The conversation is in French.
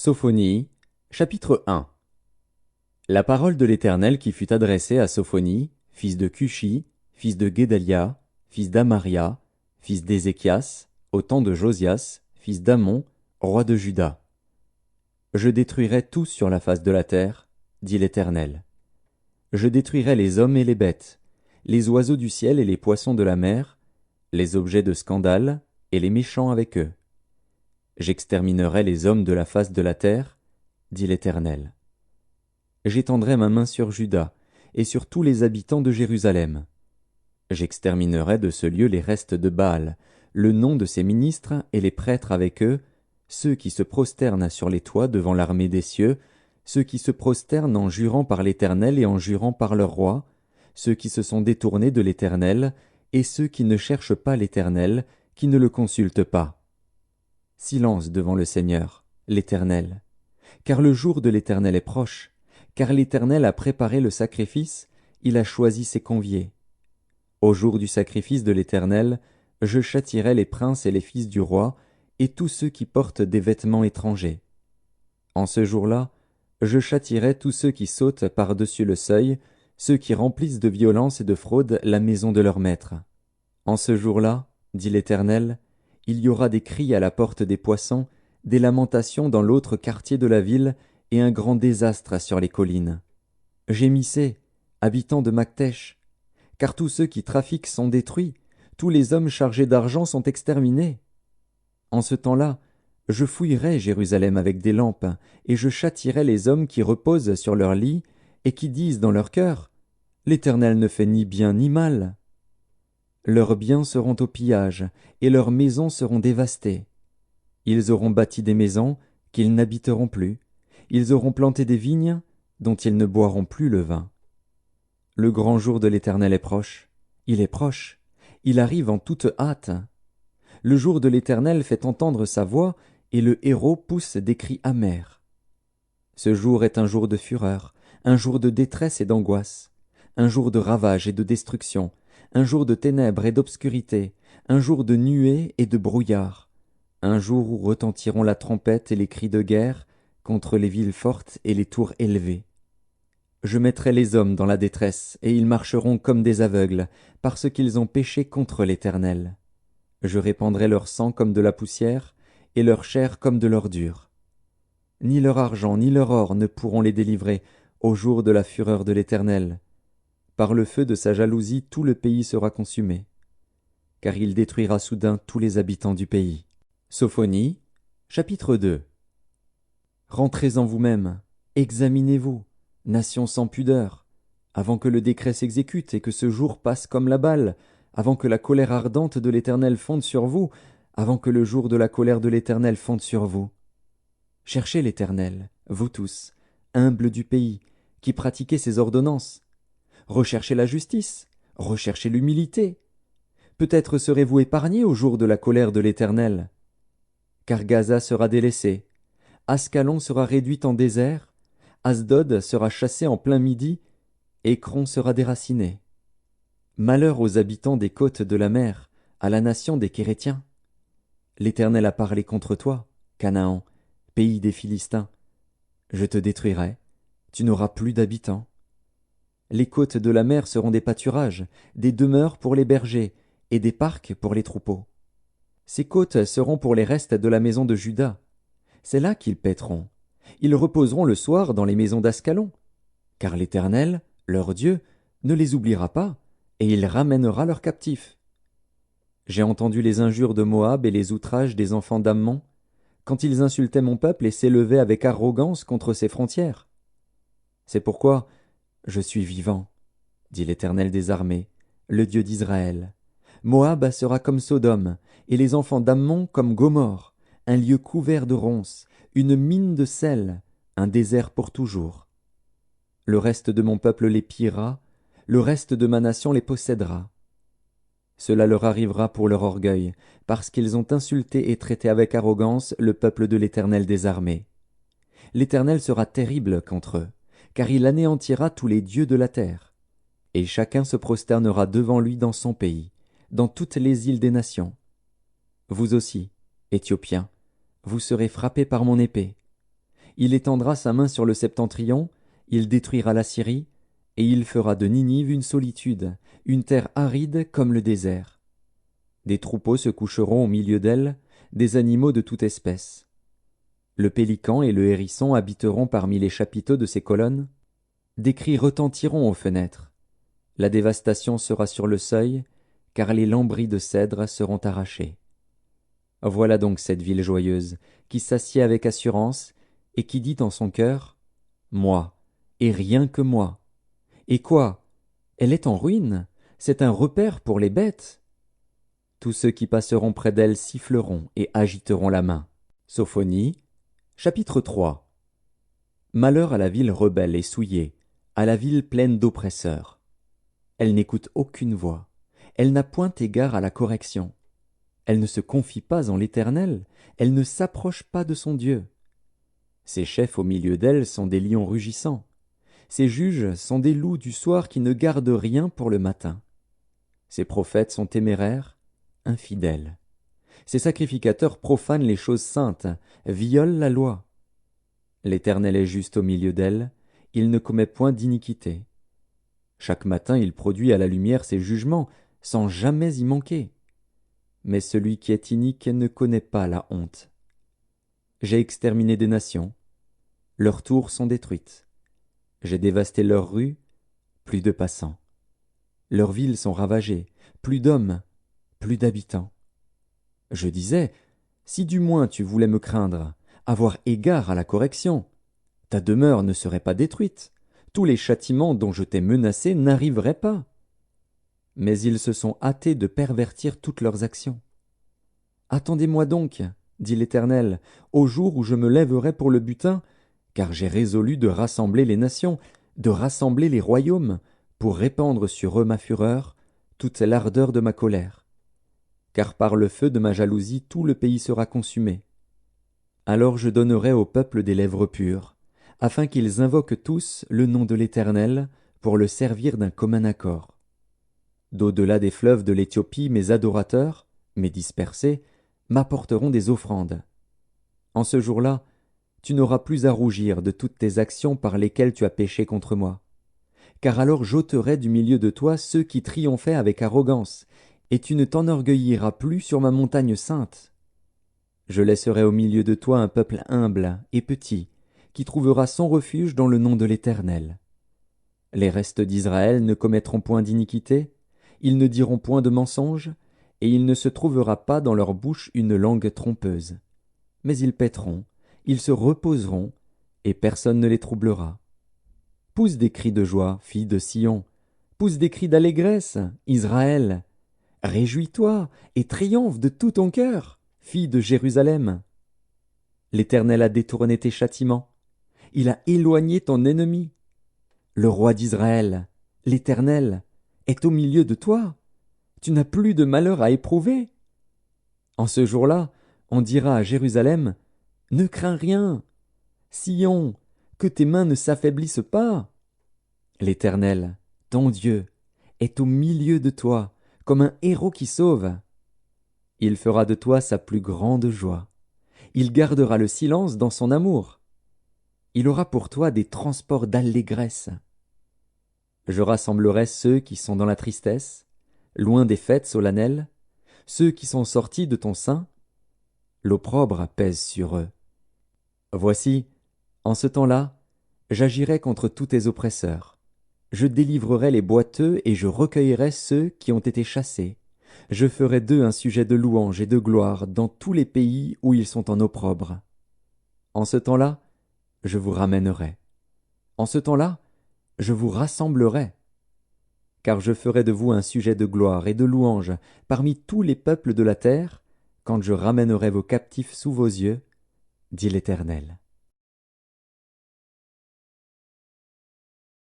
Sophonie, chapitre 1. La parole de l'Éternel qui fut adressée à Sophonie, fils de Cushi, fils de Guédalia, fils d'Amaria, fils d'Ézéchias, au temps de Josias, fils d'Amon, roi de Juda. Je détruirai tout sur la face de la terre, dit l'Éternel. Je détruirai les hommes et les bêtes, les oiseaux du ciel et les poissons de la mer, les objets de scandale et les méchants avec eux. J'exterminerai les hommes de la face de la terre, dit l'Éternel. J'étendrai ma main sur Juda et sur tous les habitants de Jérusalem. J'exterminerai de ce lieu les restes de Baal, le nom de ses ministres et les prêtres avec eux, ceux qui se prosternent sur les toits devant l'armée des cieux, ceux qui se prosternent en jurant par l'Éternel et en jurant par leur roi, ceux qui se sont détournés de l'Éternel, et ceux qui ne cherchent pas l'Éternel, qui ne le consultent pas. Silence devant le Seigneur, l'Éternel, car le jour de l'Éternel est proche, car l'Éternel a préparé le sacrifice, il a choisi ses conviés. Au jour du sacrifice de l'Éternel, je châtierai les princes et les fils du roi, et tous ceux qui portent des vêtements étrangers. En ce jour-là, je châtierai tous ceux qui sautent par-dessus le seuil, ceux qui remplissent de violence et de fraude la maison de leur maître. En ce jour-là, dit l'Éternel, il y aura des cris à la porte des poissons, des lamentations dans l'autre quartier de la ville, et un grand désastre sur les collines. Gémissez, habitants de Maktesh, car tous ceux qui trafiquent sont détruits, tous les hommes chargés d'argent sont exterminés. En ce temps-là, je fouillerai Jérusalem avec des lampes, et je châtierai les hommes qui reposent sur leur lit, et qui disent dans leur cœur, « L'Éternel ne fait ni bien ni mal. » Leurs biens seront au pillage, et leurs maisons seront dévastées. Ils auront bâti des maisons qu'ils n'habiteront plus. Ils auront planté des vignes dont ils ne boiront plus le vin. Le grand jour de l'Éternel est proche. Il est proche. Il arrive en toute hâte. Le jour de l'Éternel fait entendre sa voix, et le héraut pousse des cris amers. Ce jour est un jour de fureur, un jour de détresse et d'angoisse, un jour de ravage et de destruction, un jour de ténèbres et d'obscurité, un jour de nuées et de brouillard, un jour où retentiront la trompette et les cris de guerre contre les villes fortes et les tours élevées. Je mettrai les hommes dans la détresse, et ils marcheront comme des aveugles, parce qu'ils ont péché contre l'Éternel. Je répandrai leur sang comme de la poussière, et leur chair comme de l'ordure. Ni leur argent ni leur or ne pourront les délivrer au jour de la fureur de l'Éternel. Par le feu de sa jalousie tout le pays sera consumé, car il détruira soudain tous les habitants du pays. Sophonie, chapitre 2. Rentrez en vous-même, examinez-vous, nation sans pudeur, avant que le décret s'exécute et que ce jour passe comme la balle, avant que la colère ardente de l'Éternel fonde sur vous, avant que le jour de la colère de l'Éternel fonde sur vous. Cherchez l'Éternel, vous tous, humbles du pays, qui pratiquez ses ordonnances. Recherchez la justice, recherchez l'humilité. Peut-être serez-vous épargnés au jour de la colère de l'Éternel. Car Gaza sera délaissée, Ascalon sera réduite en désert, Asdod sera chassé en plein midi, Écron sera déraciné. Malheur aux habitants des côtes de la mer, à la nation des Kérétiens. L'Éternel a parlé contre toi, Canaan, pays des Philistins. Je te détruirai, tu n'auras plus d'habitants. Les côtes de la mer seront des pâturages, des demeures pour les bergers, et des parcs pour les troupeaux. Ces côtes seront pour les restes de la maison de Juda. C'est là qu'ils paîtront. Ils reposeront le soir dans les maisons d'Ascalon. Car l'Éternel, leur Dieu, ne les oubliera pas, et il ramènera leurs captifs. J'ai entendu les injures de Moab et les outrages des enfants d'Ammon, quand ils insultaient mon peuple et s'élevaient avec arrogance contre ses frontières. C'est pourquoi je suis vivant, dit l'Éternel des armées, le Dieu d'Israël. Moab sera comme Sodome, et les enfants d'Ammon comme Gomorrhe, un lieu couvert de ronces, une mine de sel, un désert pour toujours. Le reste de mon peuple les pillera, le reste de ma nation les possédera. Cela leur arrivera pour leur orgueil, parce qu'ils ont insulté et traité avec arrogance le peuple de l'Éternel des armées. L'Éternel sera terrible contre eux, car il anéantira tous les dieux de la terre. Et chacun se prosternera devant lui dans son pays, dans toutes les îles des nations. Vous aussi, Éthiopiens, vous serez frappés par mon épée. Il étendra sa main sur le septentrion, il détruira la Syrie, et il fera de Ninive une solitude, une terre aride comme le désert. Des troupeaux se coucheront au milieu d'elle, des animaux de toute espèce. Le pélican et le hérisson habiteront parmi les chapiteaux de ses colonnes. Des cris retentiront aux fenêtres. La dévastation sera sur le seuil, car les lambris de cèdre seront arrachés. Voilà donc cette ville joyeuse, qui s'assied avec assurance, et qui dit en son cœur, « Moi, et rien que moi. » Et quoi? Elle est en ruine, c'est un repaire pour les bêtes. Tous ceux qui passeront près d'elle siffleront et agiteront la main. Sophonie, chapitre 3. Malheur à la ville rebelle et souillée, à la ville pleine d'oppresseurs. Elle n'écoute aucune voix, elle n'a point égard à la correction. Elle ne se confie pas en l'Éternel, elle ne s'approche pas de son Dieu. Ses chefs au milieu d'elle sont des lions rugissants. Ses juges sont des loups du soir qui ne gardent rien pour le matin. Ses prophètes sont téméraires, infidèles. Ses sacrificateurs profanent les choses saintes, violent la loi. L'Éternel est juste au milieu d'elle, il ne commet point d'iniquité. Chaque matin il produit à la lumière ses jugements, sans jamais y manquer. Mais celui qui est inique ne connaît pas la honte. J'ai exterminé des nations, leurs tours sont détruites. J'ai dévasté leurs rues, plus de passants. Leurs villes sont ravagées, plus d'hommes, plus d'habitants. Je disais, si du moins tu voulais me craindre, avoir égard à la correction, ta demeure ne serait pas détruite, tous les châtiments dont je t'ai menacé n'arriveraient pas. Mais ils se sont hâtés de pervertir toutes leurs actions. Attendez-moi donc, dit l'Éternel, au jour où je me lèverai pour le butin, car j'ai résolu de rassembler les nations, de rassembler les royaumes, pour répandre sur eux ma fureur, toute l'ardeur de ma colère. Car par le feu de ma jalousie tout le pays sera consumé. Alors je donnerai au peuple des lèvres pures, afin qu'ils invoquent tous le nom de l'Éternel, pour le servir d'un commun accord. D'au-delà des fleuves de l'Éthiopie, mes adorateurs, mes dispersés, m'apporteront des offrandes. En ce jour-là, tu n'auras plus à rougir de toutes tes actions par lesquelles tu as péché contre moi. Car alors j'ôterai du milieu de toi ceux qui triomphaient avec arrogance, et tu ne t'enorgueilliras plus sur ma montagne sainte. Je laisserai au milieu de toi un peuple humble et petit, qui trouvera son refuge dans le nom de l'Éternel. Les restes d'Israël ne commettront point d'iniquité, ils ne diront point de mensonge, et il ne se trouvera pas dans leur bouche une langue trompeuse. Mais ils paîtront, ils se reposeront, et personne ne les troublera. Pousse des cris de joie, fille de Sion, pousse des cris d'allégresse, Israël. Réjouis-toi et triomphe de tout ton cœur, fille de Jérusalem. L'Éternel a détourné tes châtiments, il a éloigné ton ennemi. Le roi d'Israël, l'Éternel, est au milieu de toi. Tu n'as plus de malheur à éprouver. En ce jour-là, on dira à Jérusalem, « Ne crains rien. Sion, que tes mains ne s'affaiblissent pas. » L'Éternel, ton Dieu, est au milieu de toi, comme un héros qui sauve. Il fera de toi sa plus grande joie. Il gardera le silence dans son amour. Il aura pour toi des transports d'allégresse. Je rassemblerai ceux qui sont dans la tristesse, loin des fêtes solennelles, ceux qui sont sortis de ton sein. L'opprobre pèse sur eux. Voici, en ce temps-là, j'agirai contre tous tes oppresseurs. Je délivrerai les boiteux et je recueillerai ceux qui ont été chassés. Je ferai d'eux un sujet de louange et de gloire dans tous les pays où ils sont en opprobre. En ce temps-là, je vous ramènerai. En ce temps-là, je vous rassemblerai. Car je ferai de vous un sujet de gloire et de louange parmi tous les peuples de la terre, quand je ramènerai vos captifs sous vos yeux, dit l'Éternel.